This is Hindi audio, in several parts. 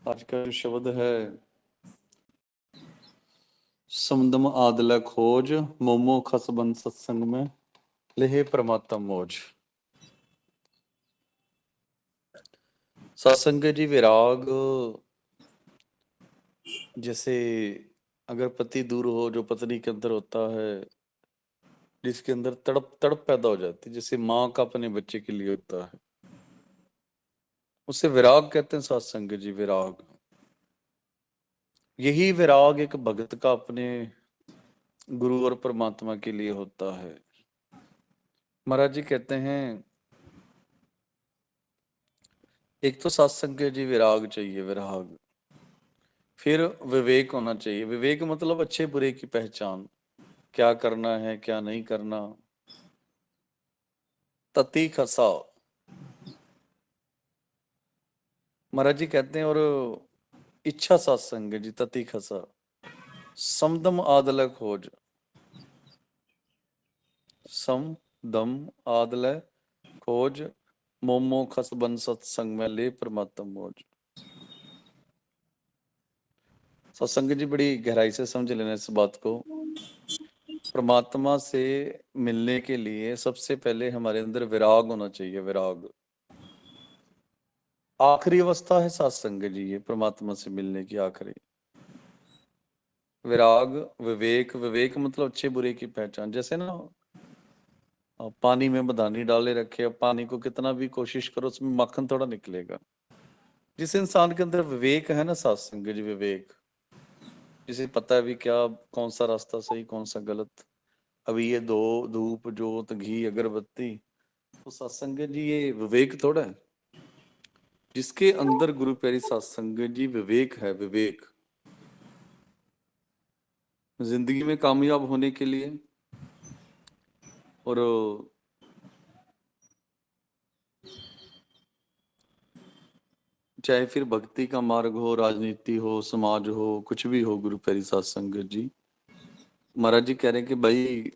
आज का जो शब्द है समदम आदला खोज मोमो खसबन सत्संग में लेहे परमात्मा मौज। सत्संग जी विराग, जैसे अगर पति दूर हो, जो पत्नी के अंदर होता है, जिसके अंदर तड़प तड़प पैदा हो जाती है, जैसे माँ का अपने बच्चे के लिए होता है, उसे विराग कहते हैं। सत्संग जी विराग, यही विराग एक भगत का अपने गुरु और परमात्मा के लिए होता है। महाराज जी कहते हैं, एक तो सत्संग जी विराग चाहिए, विराग। फिर विवेक होना चाहिए। विवेक मतलब अच्छे बुरे की पहचान, क्या करना है क्या नहीं करना। तति खसा, महाराज जी कहते हैं, और इच्छा सत्संग जी तति खसा समदम आदल खोज। सम दम आदल खोज मोमो खस बन सत्संग में ले परमात्म मौज। सत्संग जी बड़ी गहराई से समझ लेना इस बात को। परमात्मा से मिलने के लिए सबसे पहले हमारे अंदर विराग होना चाहिए। विराग आखिरी अवस्था है सत्संग जी, ये परमात्मा से मिलने की आखिरी। विराग, विवेक। विवेक मतलब अच्छे बुरे की पहचान। जैसे ना पानी में मधानी डाले रखे, अब पानी को कितना भी कोशिश करो उसमें मक्खन थोड़ा निकलेगा। जिस इंसान के अंदर विवेक है ना सत्संग जी, विवेक, जिसे पता है भी क्या कौन सा रास्ता सही कौन सा गलत, अभी ये दो धूप जोत घी अगरबत्ती, तो सत्संग जी ये विवेक थोड़ा है। जिसके अंदर गुरु प्यारी सत्संग जी विवेक है, विवेक, जिंदगी में कामयाब होने के लिए, और चाहे फिर भक्ति का मार्ग हो, राजनीति हो, समाज हो, कुछ भी हो, गुरु प्यारी सत्संग जी, महाराज जी कह रहे हैं कि भाई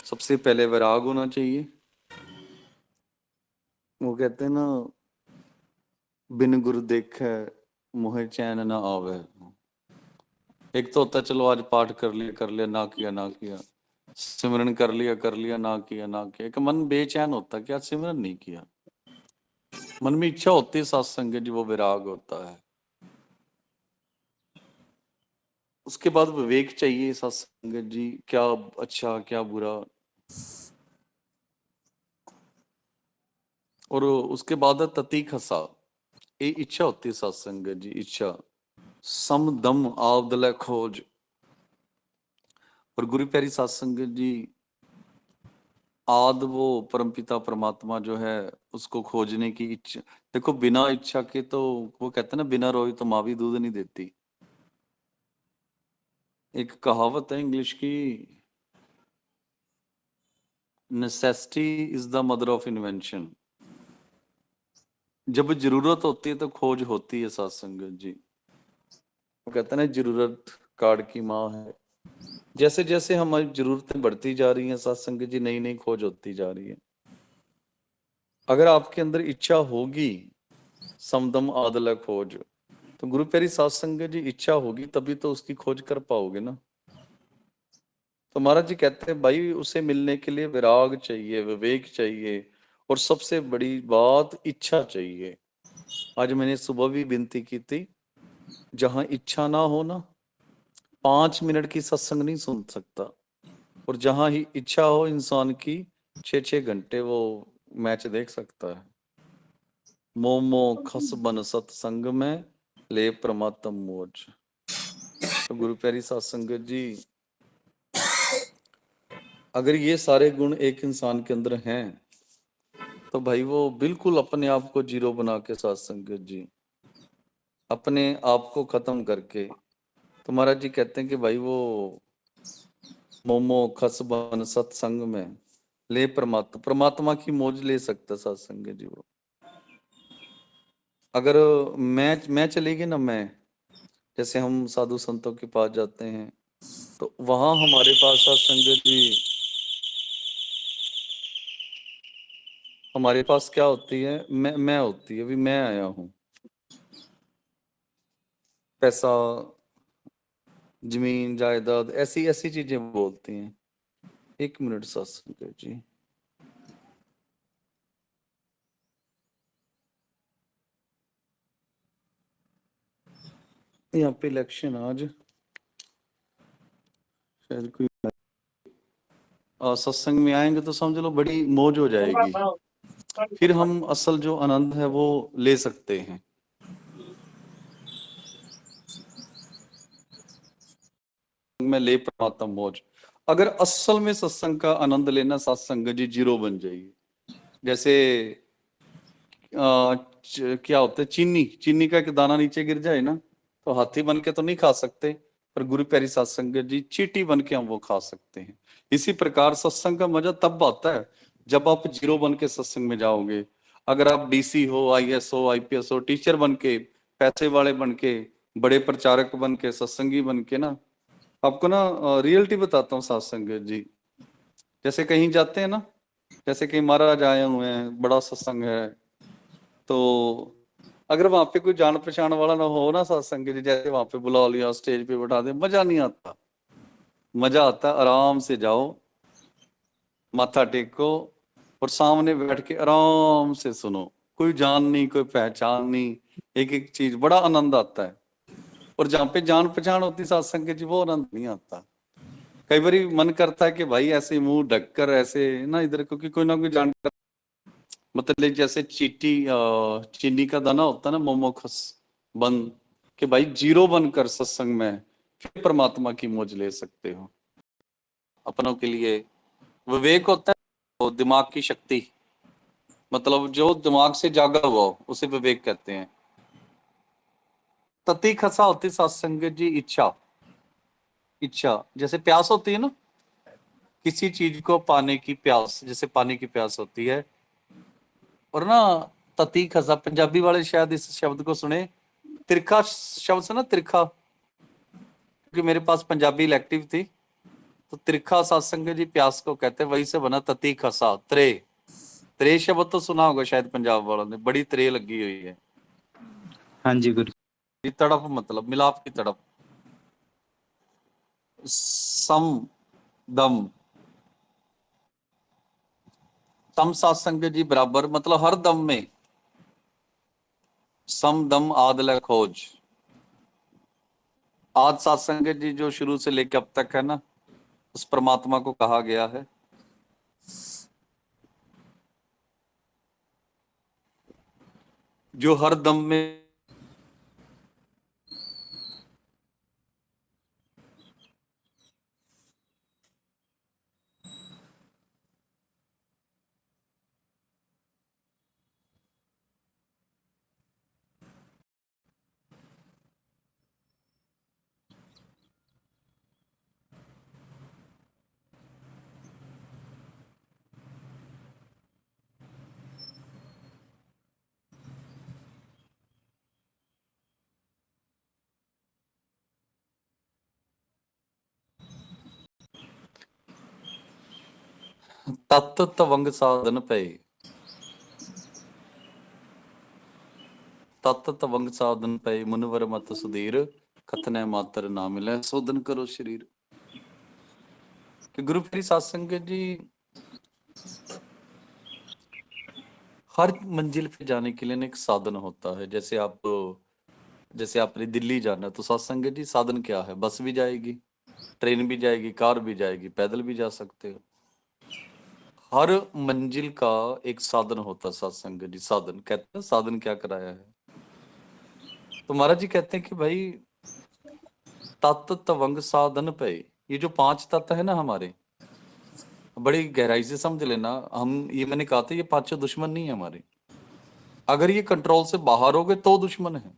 सबसे पहले वैराग होना चाहिए। वो कहते हैं ना, बिन गुरु देखे मोहे चैन ना आवे। एक तो होता है चलो आज पाठ कर लिया ना किया ना किया, सिमरन कर लिया ना किया ना किया, एक मन बेचैन होता है कि आज सिमरन नहीं किया। मन में इच्छा होती है सत्संग जी, वो विराग होता है। उसके बाद विवेक चाहिए सत्संग जी, क्या अच्छा क्या बुरा। और उसके बाद है तती खसा, ये इच्छा होती है सत्संग जी, इच्छा। सम दम आवदले खोज, और गुरु प्यारी सत्संग जी आद वो परमपिता परमात्मा जो है उसको खोजने की इच्छा। देखो बिना इच्छा के तो, वो कहते हैं ना, बिना रोई तो माँ भी दूध नहीं देती। एक कहावत है इंग्लिश की, necessity is the mother of invention. जब जरूरत होती है तो खोज होती है सत्संग जी। वो कहते हैं ना, जरूरत कार्ड की माँ है। जैसे जैसे हमारी जरूरतें बढ़ती जा रही हैं सत्संग जी, नई नई खोज होती जा रही है। अगर आपके अंदर इच्छा होगी, समदम आदल खोज, तो गुरु प्यारी सत्संग जी इच्छा होगी तभी तो उसकी खोज कर पाओगे ना। तो महाराज जी कहते हैं भाई उसे मिलने के लिए विराग चाहिए, विवेक चाहिए, और सबसे बड़ी बात इच्छा चाहिए। आज मैंने सुबह भी विनती की थी, जहां इच्छा ना हो ना, 5 मिनट की सत्संग नहीं सुन सकता। और जहां ही इच्छा हो इंसान की, 6 6 घंटे वो मैच देख सकता है। मोमो खस बन सत्संग में ले परमात्म मोज। तो गुरु प्यारी सत्संग जी, अगर ये सारे गुण एक इंसान के अंदर हैं तो भाई वो बिल्कुल अपने आप को जीरो बना के सत्संग जी, अपने आप को खत्म करके, तो महाराज जी कहते हैं कि भाई वो मोमो खस बन सत्संग में ले परमात्मा, परमात्मा की मौज ले सकता सत्संग जी वो। अगर मैं चलेगी ना, मैं, जैसे हम साधु संतों के पास जाते हैं तो वहां हमारे पास सत्संग जी, हमारे पास क्या होती है, मैं होती है, अभी मैं आया हूँ। पैसा, जमीन जायदाद, ऐसी ऐसी चीजें बोलती हैं। 1 मिनट सत्संग जी। यहाँ पे इलेक्शन आज शायद कोई सत्संग में आएंगे तो समझ लो बड़ी मौज हो जाएगी, फिर हम असल जो आनंद है वो ले सकते हैं। में ले पाता मौज। अगर असल में सत्संग का आनंद लेना, सत्संग जी जीरो बन जाएगी। जैसे क्या होता है, चीनी, चीनी का एक दाना नीचे गिर जाए ना तो हाथी बन के तो नहीं खा सकते, पर गुरु प्यारी सत्संग जी चीटी बन के हम वो खा सकते हैं। इसी प्रकार सत्संग का मजा तब आता है जब आप जीरो बन के सत्संग में जाओगे। अगर आप डीसी हो, आईएएस हो, आईपीएस हो, टीचर बन के, पैसे वाले बन के, बड़े प्रचारक बन के, सत्संगी बन के ना, आपको ना रियलिटी बताता हूँ सत्संग जी। जैसे कहीं जाते हैं ना, जैसे कहीं महाराज आए हुए हैं, बड़ा सत्संग है, तो अगर वहां पे कोई जान पहचान वाला ना हो ना सत्संग जी, जैसे वहां पे बुला लिया, स्टेज पे बैठा दे, मजा नहीं आता। मजा आता है आराम से जाओ, माथा टेको और सामने बैठ के आराम से सुनो। कोई जान नहीं, कोई पहचान नहीं, एक एक चीज, बड़ा आनंद आता है। और जहाँ पे जान पहचान होती सत्संग जी, वो आनंद नहीं आता। कई बार मन करता है कि भाई ऐसे मुंह ढककर ऐसे ना इधर, क्योंकि कोई ना कोई जानकर, मतलब जैसे चीनी का दाना होता है ना, मोमोखस बन के भाई जीरो बनकर सत्संग में फिर परमात्मा की मौज ले सकते हो। अपनों के लिए विवेक होता है, तो दिमाग की शक्ति, मतलब जो दिमाग से जागा हुआ हो उसे विवेक कहते हैं। तती खसा होती सत्संग जी इच्छा। इच्छा जैसे प्यास होती है ना, किसी चीज को पाने की प्यास, जैसे पानी की प्यास होती है। और ना तती खसा, पंजाबी वाले शायद इस शब्द को सुने, तिरखा शब्द से ना, तिरखा, क्योंकि मेरे पास पंजाबी इलेक्टिव थी, तो तिरखा सत्संग जी प्यास को कहते हैं, वही से बना तती खसा। त्रे, त्रे शब्द तो सुना होगा शायद पंजाब वालों ने, बड़ी त्रे लगी हुई है। हाँ जी गुरु। ये तड़प, मतलब मिलाप की तड़प। सम दम, सम सत्संग जी बराबर, मतलब हर दम में, सम दम आदल खोज। आज सत्संग जी जो शुरू से लेकर अब तक है ना, उस परमात्मा को कहा गया है जो हर दम में तत् तवंग साधन पे, तत् तवंग साधन पे, मुनवर मत सुधीर, कथने मातर ना मिले शोधन करो शरीर। कि गुरु प्यारी सत्संग जी हर मंजिल पे जाने के लिए ना एक साधन होता है। जैसे आपने दिल्ली जाना है, तो सत्संग जी साधन क्या है? बस भी जाएगी, ट्रेन भी जाएगी, कार भी जाएगी, पैदल भी जा सकते हो। हर मंजिल का एक साधन होता है सत्संग जी। साधन कहते हैं, साधन क्या कराया है? तो महाराज जी कहते हैं कि भाई तत् तवंग साधन पे, ये जो 5 तत्व है ना हमारे, बड़ी गहराई से समझ लेना। हम, ये मैंने कहा था, ये 5 दुश्मन नहीं है हमारे। अगर ये कंट्रोल से बाहर हो गए तो दुश्मन है।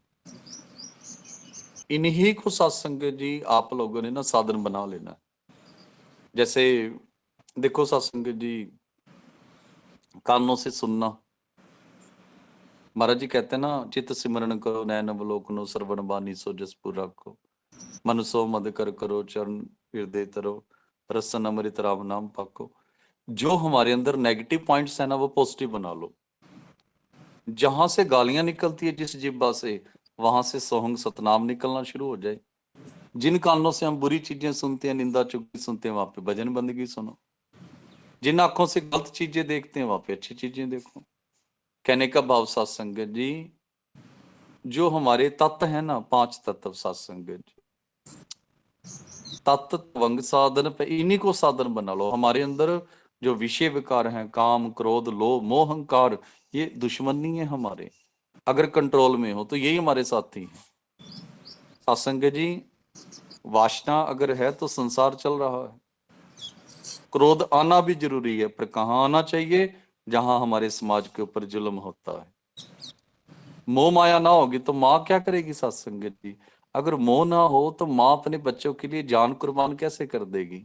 इन्हीं को सत्संग जी आप लोगों ने ना साधन बना लेना। जैसे देखो सत्संग जी, कानों से सुनना, महाराज जी कहते हैं ना, चित्त सिमरन करो, नैन अवलोकनो, श्रवण बानी सो जसपुर रखो, मन सो मद कर करो, चरण हृदय तरो, रसन अमृत राम नाम पाको। जो हमारे अंदर नेगेटिव पॉइंट्स है ना, वो पॉजिटिव बना लो। जहां से गालियां निकलती है जिस जिब्बा से, वहां से सोहंग सतनाम निकलना शुरू हो जाए। जिन कानों से हम बुरी चीजें सुनते हैं, निंदा चुगली सुनते हैं, वहां पे भजन बंदगी सुनो। जिन आंखों से गलत चीजें देखते हैं, वहां पे अच्छी चीजें देखो। कहने का भाव सात संगत जी, जो हमारे तत्व है ना, 5 तत्व सात संगत जी, तत्व त्वंग साधन पे इन्हीं को साधन बना लो। हमारे अंदर जो विषय विकार हैं, काम क्रोध लोभ मोह अहंकार, ये दुश्मन नहीं है हमारे। अगर कंट्रोल में हो तो यही हमारे साथी हैं। सत्संग जी, वासना अगर है तो संसार चल रहा है। क्रोध आना भी जरूरी है, पर कहाँ आना चाहिए? जहां हमारे समाज के ऊपर जुल्म होता है। मोह माया ना होगी तो माँ क्या करेगी सत्संग जी? अगर मोह ना हो तो माँ अपने बच्चों के लिए जान कुर्बान कैसे कर देगी?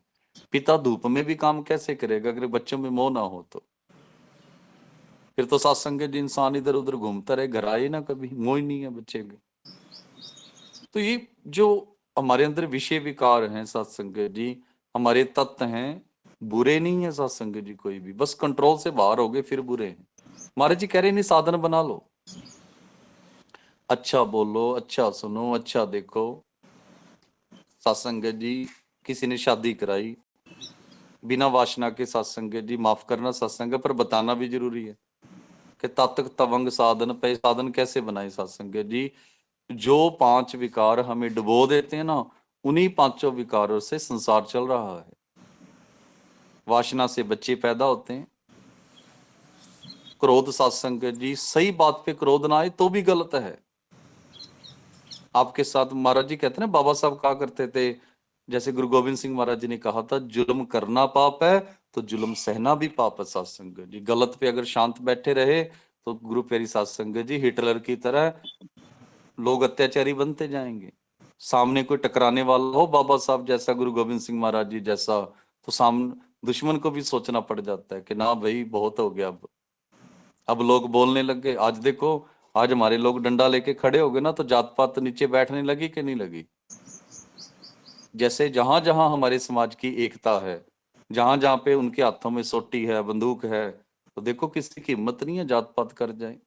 पिता धूप में भी काम कैसे करेगा अगर बच्चों में मोह ना हो तो? फिर तो सत्संग जी, इंसान इधर उधर घूमता रहे, घर आए ना कभी, मोह ही नहीं है बच्चे के। तो ये जो हमारे अंदर विषय विकार हैं सत्संग जी, हमारे तत्व हैं, बुरे नहीं है सत्संग जी कोई भी, बस कंट्रोल से बाहर हो गए फिर बुरे हैं। महाराज जी कह रहे नहीं, साधन बना लो, अच्छा बोलो, अच्छा सुनो, अच्छा देखो। सत्संग जी, किसी ने शादी कराई बिना वासना के, सत्संग जी माफ करना सत्संग, पर बताना भी जरूरी है कि तत्व तवंग साधन पे साधन कैसे बनाए सत्संग जी। जो 5 विकार हमें डुबो देते हैं ना, उन्हीं 5 विकारों से संसार चल रहा है। वासना से बच्चे पैदा होते हैं। क्रोध सत्संग जी, सही बात पे क्रोध ना आए तो भी गलत है। आपके साथ महाराज जी कहते हैं ना, बाबा साहब कहा करते थे, जैसे गुरु गोविंद सिंह महाराज जी ने कहा था, जुल्म करना पाप है तो जुल्म सहना भी पाप है। सत्संग जी, गलत पे अगर शांत बैठे रहे तो गुरु प्यारी सत्संग जी, हिटलर की तरह लोग अत्याचारी बनते जाएंगे। सामने कोई टकराने वाला हो, बाबा साहब जैसा, गुरु गोविंद सिंह महाराज जी जैसा, तो सामने दुश्मन को भी सोचना पड़ जाता है कि ना भाई बहुत हो गया। अब लोग बोलने लग गए। आज देखो, आज हमारे लोग डंडा लेके खड़े हो गए ना, तो जात पात नीचे बैठने लगी कि नहीं लगी? जैसे जहां जहां हमारे समाज की एकता है, जहां जहां पे उनके हाथों में सोटी है, बंदूक है, तो देखो किसी की हिम्मत नहीं है जात पात कर जाए।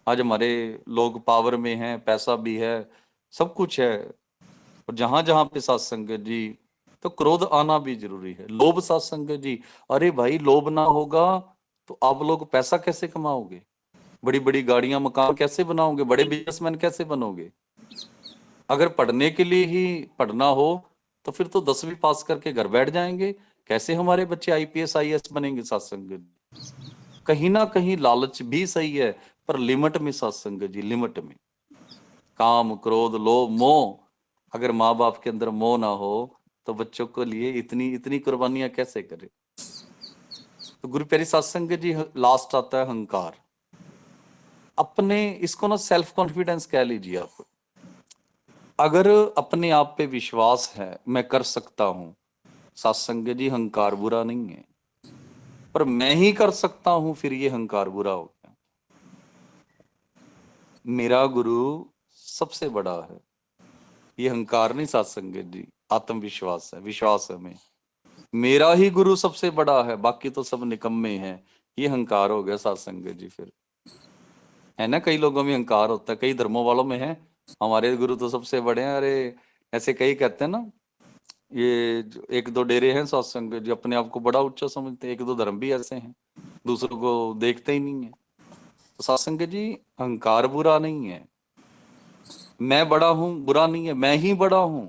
आज हमारे लोग पावर में हैं, पैसा भी है, सब कुछ है, और जहां जहां पे सत्संग जी, तो क्रोध आना भी जरूरी है। लोभ सत्संग जी, अरे भाई लोभ ना होगा तो आप लोग पैसा कैसे कमाओगे? बड़ी बड़ी गाड़ियां मकान कैसे बनाओगे? बड़े बिजनेसमैन कैसे बनोगे? अगर पढ़ने के लिए ही पढ़ना हो तो फिर तो 10वीं पास करके घर बैठ जाएंगे। कैसे हमारे बच्चे आईपीएस आईएएस बनेंगे सत्संग जी? कहीं ना कहीं लालच भी सही है, पर लिमिट में सत्संग जी, लिमिट में। काम क्रोध लोभ मोह, अगर माँ बाप के अंदर मोह ना हो तो बच्चों के लिए इतनी इतनी कुर्बानियां कैसे करे? तो गुरु प्यारी सत्संग जी, लास्ट आता है अहंकार। अपने इसको ना सेल्फ कॉन्फिडेंस कह लीजिए आप। अगर अपने आप पे विश्वास है, मैं कर सकता हूं, सत्संग जी अहंकार बुरा नहीं है, पर मैं ही कर सकता हूं, फिर ये अहंकार बुरा हो गया। मेरा गुरु सबसे बड़ा है, ये अहंकार नहीं सत्संग जी, आत्मविश्वास है, विश्वास है में। मेरा ही गुरु सबसे बड़ा है, बाकी तो सब निकम्मे हैं, ये अहंकार हो गया सत्संग जी। फिर है ना, कई लोगों में अहंकार होता है, कई धर्मों वालों में है, हमारे गुरु तो सबसे बड़े हैं। अरे ऐसे कई कहते हैं ना, ये जो एक दो डेरे हैं सत्संग जो अपने आप को बड़ा ऊंचा समझते हैं, एक दो धर्म भी ऐसे हैं दूसरों को देखते ही नहीं है। तो सत्संग जी, अहंकार बुरा नहीं है, मैं बड़ा हूं बुरा नहीं है, मैं ही बड़ा हूं,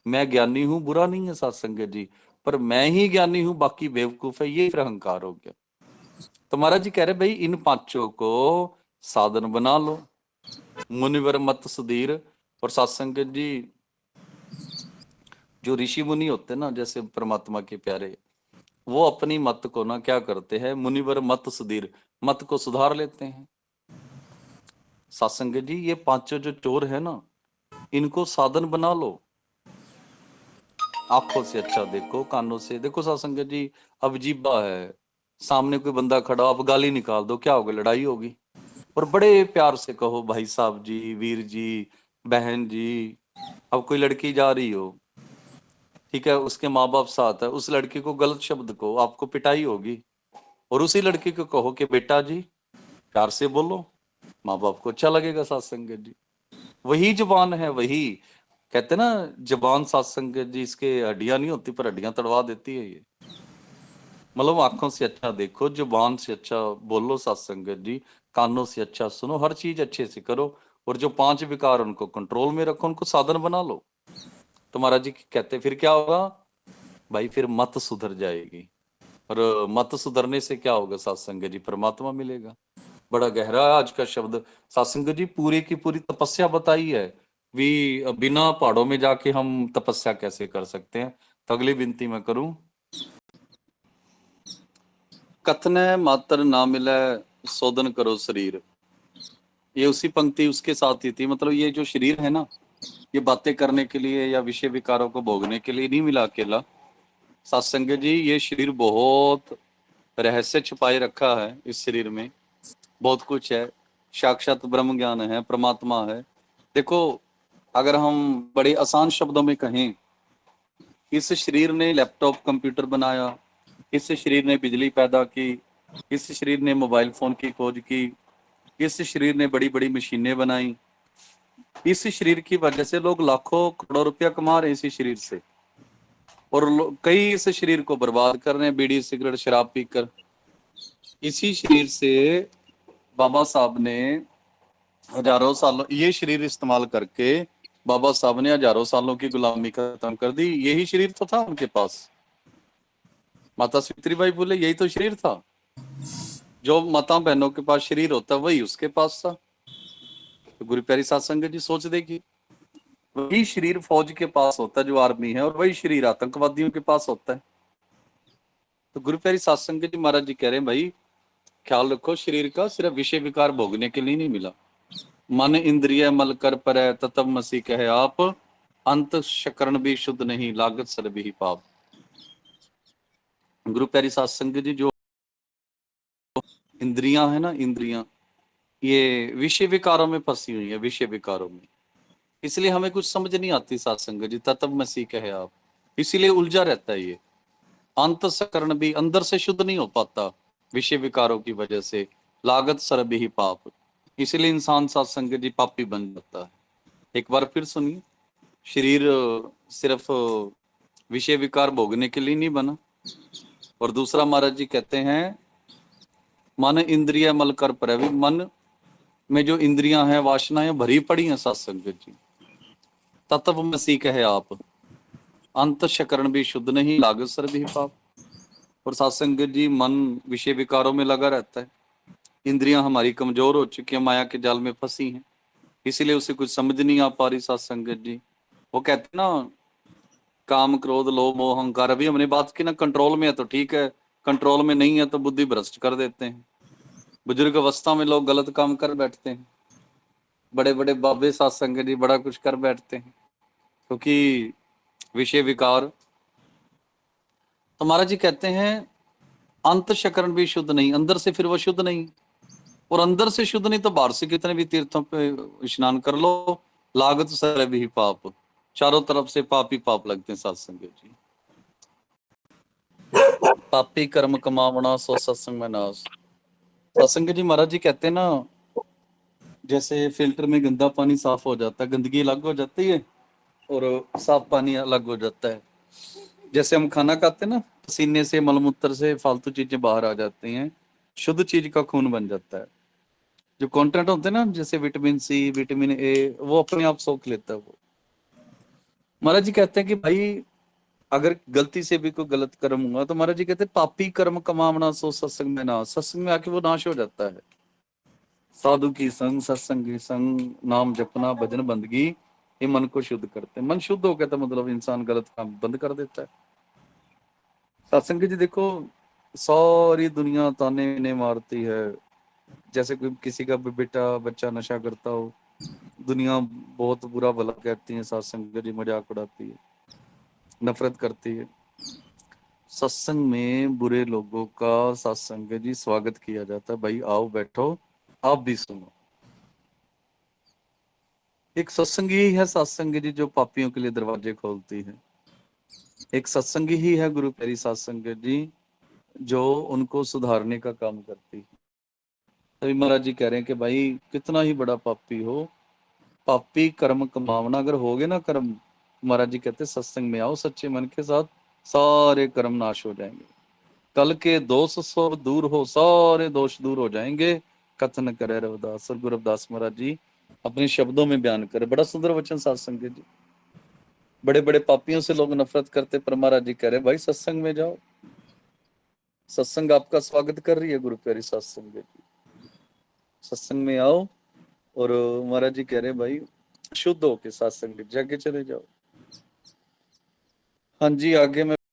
मैं ज्ञानी हूं बुरा नहीं है सत्संग जी, पर मैं ही ज्ञानी हूं बाकी बेवकूफ है, ये फिर अहंकार हो गया। तो महाराज जी कह रहे भाई इन 5 को साधन बना लो, मुनिवर मत सुधीर। और सत्संग जी, जो ऋषि मुनि होते हैं ना, जैसे परमात्मा के प्यारे, वो अपनी मत को ना क्या करते हैं, मुनिवर मत सुधीर, मत को सुधार लेते हैं। सत्संग जी, ये 5 जो चोर है ना, इनको साधन बना लो। आंखों से अच्छा देखो, कानों से देखो सत्संग जी। अब जीबा है, सामने कोई बंदा खड़ा, आप गाली निकाल दो, क्या होगा? लड़ाई होगी। और बड़े प्यार से कहो, भाई साहब जी, वीर जी, बहन जी। अब कोई लड़की जा रही हो, ठीक है, उसके माँ बाप साथ है, उस लड़की को गलत शब्द को आपको पिटाई होगी, और उसी लड़की को कहो कि बेटा जी प्यार से बोलो, माँ बाप को अच्छा लगेगा सत्संग जी। वही जुबान है, वही कहते ना जबान सत्संग जी, इसके हड्डियां नहीं होती पर हड्डियां तड़वा देती है ये। मतलब आंखों से अच्छा देखो, जुबान से अच्छा बोलो सत्संग जी, कानों से अच्छा सुनो, हर चीज अच्छे से करो, और जो 5 विकार उनको कंट्रोल में रखो, उनको साधन बना लो। तो महाराज जी कहते फिर क्या होगा भाई, फिर मत सुधर जाएगी, और मत सुधरने से क्या होगा सत्संग जी, परमात्मा मिलेगा। बड़ा गहरा है आज का शब्द। सत्संग जी पूरी की पूरी तपस्या बताई है, बिना पहाड़ों में जाके हम तपस्या कैसे कर सकते हैं। तो अगली विनती मैं करूं, कथने मात्र ना मिले शोधन करो शरीर। ये उसी पंक्ति उसके साथ ही थी। मतलब ये जो शरीर है ना, ये बातें करने के लिए या विषय विकारों को भोगने के लिए नहीं मिला अकेला। सत्संग जी ये शरीर बहुत रहस्य छुपाए रखा है, इस शरीर में बहुत कुछ है, साक्षात ब्रह्म ज्ञान है, परमात्मा है। देखो, अगर हम बड़े आसान शब्दों में कहें, इस शरीर ने लैपटॉप कंप्यूटर बनाया, इस शरीर ने बिजली पैदा की, इस शरीर ने मोबाइल फोन की खोज की, इस शरीर ने बड़ी बड़ी मशीनें बनाई। इस शरीर की वजह से लोग लाखों करोड़ों रुपया कमा रहे हैं इसी शरीर से, और कई इस शरीर को बर्बाद कर रहे हैं बीड़ी सिगरेट शराब पीकर। इसी शरीर से बाबा साहब ने हजारों सालों ये शरीर इस्तेमाल करके बाबा साहब ने हजारों सालों की गुलामी खत्म कर दी। यही शरीर तो था उनके पास। माता सावित्रीबाई बोले यही तो शरीर था। जो माता बहनों के पास शरीर होता वही उसके पास था। तो गुरु प्यारी सत्संग जी सोच देखी, वही शरीर फौज के पास होता है जो आर्मी है, और वही शरीर आतंकवादियों के पास होता है। तो गुरु प्यारी सत्संग जी महाराज जी कह रहे हैं भाई, ख्याल रखो, शरीर का सिर्फ विषय विकार भोगने के लिए नहीं मिला। मन इंद्रिय मल कर परै ततब मसी कहे आप, अंत शकरण भी शुद्ध नहीं लागत सर भी पाप। गुरु प्यारी सत्संग जी जो इंद्रियां है ना, इंद्रियां ये विषय विकारों में फंसी हुई है, विषय विकारों में। इसलिए हमें कुछ समझ नहीं आती सत्संग जी, ततब मसीह कहे आप, इसीलिए उलझा रहता है ये। अंतःकरण भी अंदर से शुद्ध नहीं हो पाता विषय विकारों की वजह से, लागत सर भी पाप। इसलिए इंसान सत्संग जी पापी बन जाता है। एक बार फिर सुनिए, शरीर सिर्फ विषय विकार भोगने के लिए नहीं बना। और दूसरा महाराज जी कहते हैं, मन इंद्रिय मल कर प्रवि, मन में जो इंद्रियां हैं वासनाएं भरी पड़ी हैं सत्संग जी, तत्व मसीह कहे आप, अंतःकरण भी शुद्ध नहीं लागत सर भी पाप। और सत्संग जी मन विषय विकारों में लगा रहता है, इंद्रियां हमारी कमजोर हो चुकी हैं, माया के जाल में फंसी हैं, इसीलिए उसे कुछ समझ नहीं आ पा रही सत्संग जी। वो कहते ना, काम क्रोध लोभ मोह अहंकार, अभी हमने बात की ना, कंट्रोल में है तो ठीक है, कंट्रोल में नहीं है तो बुद्धि भ्रष्ट कर देते हैं। बुजुर्ग अवस्था में लोग गलत काम कर बैठते हैं, बड़े बड़े बाबे सत्संग जी बड़ा कुछ कर बैठते हैं, क्योंकि विषय विकार। तो महाराज जी कहते हैं अंतःकरण भी शुद्ध नहीं, अंदर से फिर वो शुद्ध नहीं, और अंदर से शुद्ध नहीं तो बाहर से कितने भी तीर्थों पे स्नान कर लो, लागत सर भी पाप। चारों तरफ से पाप ही पाप लगते हैं सत्संग जी। पापी कर्म कमावना सो सत्संग में नाश। सत्संग जी महाराज जी कहते हैं ना, जैसे फिल्टर में गंदा पानी साफ हो जाता है, गंदगी अलग हो जाती है और साफ पानी अलग हो जाता है। जैसे हम खाना खाते हैं ना, पसीने से मलमूत्र से फालतू चीजें बाहर आ जाती हैं, शुद्ध चीज का खून बन जाता है। जो कंटेंट होते हैं ना, जैसे विटामिन सी विटामिन ए, वो अपने आप सोख लेता है वो। महाराज जी कहते हैं कि भाई अगर गलती से भी कोई गलत कर्म हुआ तो महाराज जी कहते हैं पापी कर्म कमावना सो सत्संग में नाश, सत्संग में आके वो नाश हो जाता है। साधु की संग सत्संग की संग, नाम जपना भजन बंदगी, ये मन को शुद्ध करते हैं। मन शुद्ध हो गया तो मतलब इंसान गलत काम बंद कर देता है। सत्संग जी देखो, सारी दुनिया ताने ने मारती है, जैसे कोई किसी का भी बेटा बच्चा नशा करता हो, दुनिया बहुत बुरा भला कहती है, सत्संग जी मजाक उड़ाती है, नफरत करती है। सत्संग में बुरे लोगों का सत्संग जी स्वागत किया जाता है, भाई आओ बैठो, आप भी सुनो। एक सत्संगी ही है सत्संग जी जो पापियों के लिए दरवाजे खोलती है। एक सत्संगी ही है गुरु प्यारी सत्संग जी जो उनको सुधारने का काम करती है। तभी महाराज जी कह रहे हैं कि भाई कितना ही बड़ा पापी हो, पापी कर्म कमावना, अगर हो गए ना कर्म, महाराज जी कहते सत्संग में आओ सच्चे मन के साथ, सारे कर्म नाश हो जाएंगे, कल के दोष सब दूर हो, सारे दोष दूर हो जाएंगे। कथन करे रविदास, और गुरु रविदास महाराज जी अपने शब्दों में बयान करे, बड़ा सुंदर वचन साध संगत जी। बड़े बड़े पापियों से लोग नफरत करते, पर महाराज जी कह रहे भाई सत्संग में जाओ, सत्संग आपका स्वागत कर रही है गुरु प्यारी साध संगत जी, सत्संग में आओ। और महाराज जी कह रहे भाई शुद्ध होके सत्संग में जाके चले जाओ। हाँ जी, आगे मैं